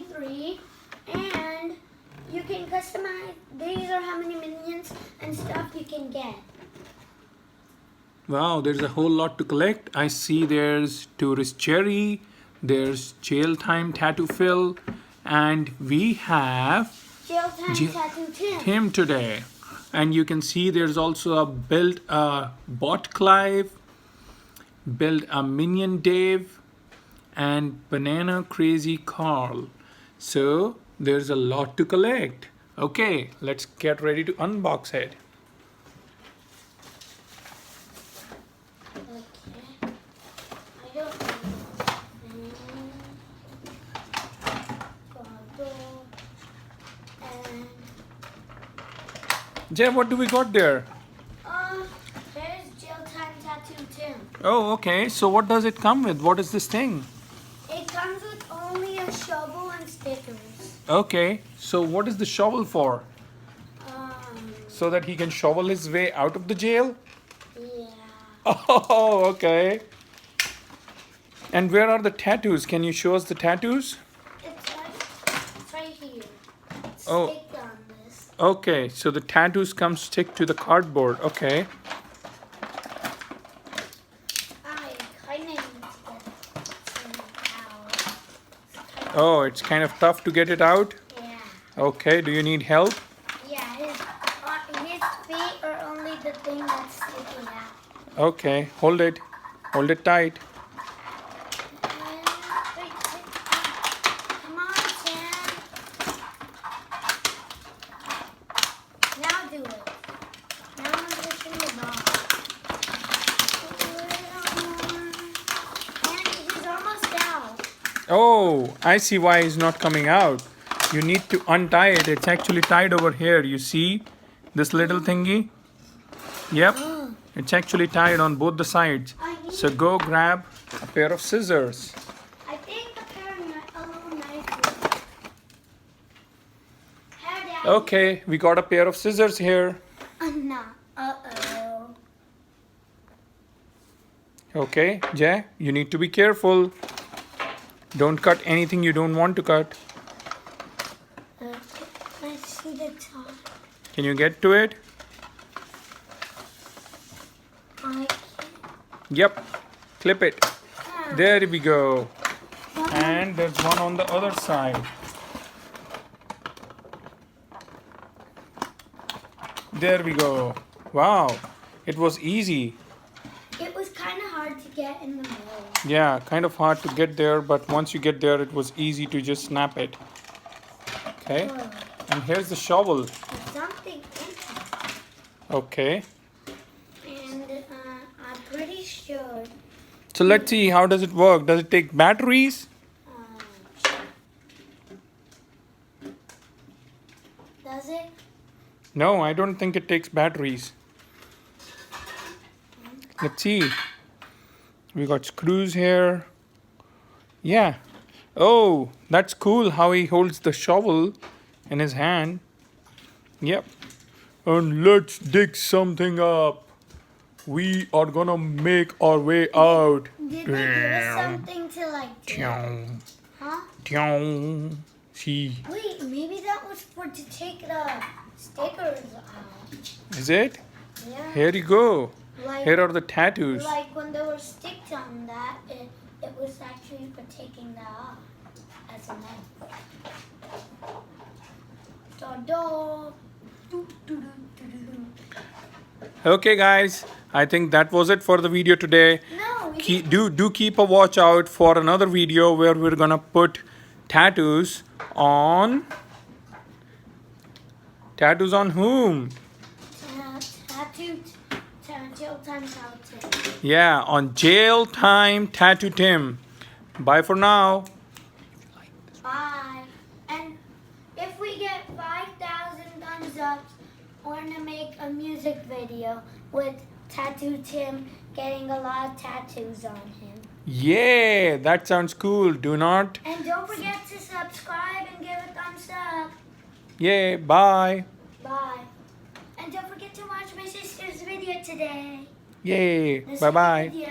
23, and you can customize. These are how many minions and stuff you can get. Wow, there's a whole lot to collect. I see there's Tourist Jerry, there's Jail Time Tattoo Phil, and we have Jail Time Tattoo Tim today. And you can see there's also a build a Bot Clive, build a Minion Dave, and Banana Crazy Carl. So there's a lot to collect. Okay, let's get ready to unbox it. Jay, what do we got there? There's Jail Time Tattoo Tim. Oh, okay. So what does it come with? What is this thing? It comes with only a shovel and stickers. Okay. So what is the shovel for? So that he can shovel his way out of the jail? Yeah. Oh, okay. And where are the tattoos? Can you show us the tattoos? It's right here. Oh. Stick on this. Okay, so the tattoos come stick to the cardboard. Okay. I kind of need to get some out. Oh, it's kind of tough to get it out? Yeah. Okay, do you need help? Yeah, his feet are only the thing that's sticking out. Okay, hold it. Hold it tight. Come on, Tim. Now do it. Now I'm pushing the ball. And he's almost out. Oh, I see why it's not coming out. You need to untie it. It's actually tied over here. You see this little thingy? Yep. It's actually tied on both the sides. So go grab a pair of scissors. I think a little knife. Okay, we got a pair of scissors here. No. Uh-oh. Okay, Jay, you need to be careful. Don't cut anything you don't want to cut. Let's see the top. Can you get to it? Yep, clip it. There we go. And there's one on the other side. There we go. Wow, it was easy. It was kind of hard to get in the middle. Yeah, kind of hard to get there, but once you get there, it was easy to just snap it. Okay, and here's the shovel. There's something in it. Okay. And I'm pretty sure. So let's see, how does it work? Does it take batteries? Does it? No, I don't think it takes batteries. Let's see. We got screws here. Yeah. Oh, that's cool how he holds the shovel in his hand. Yep. And let's dig something up. We are gonna make our way out. Did they give us something to like do? Huh? See. Wait, maybe that was for to take the stickers out. Is it? Yeah. Here you go. Like, Here are the tattoos. like when there were sticks on that, it was actually for taking that off as a knife. Da-da. Okay, guys. I think that was it for the video today. No, Do keep a watch out for another video where we're gonna put tattoos on whom? Jail Time Tattoo. Yeah, on Jail Time Tattoo Tim. Bye for now. Bye. And if we get 5,000 thumbs up, we're gonna make a music video with Tattoo Tim getting a lot of tattoos on him. Yeah, that sounds cool. Do not. And don't forget to subscribe and give a thumbs up. Yeah, bye. Bye. And don't forget to watch my sister's video today. Yay. This Bye bye. video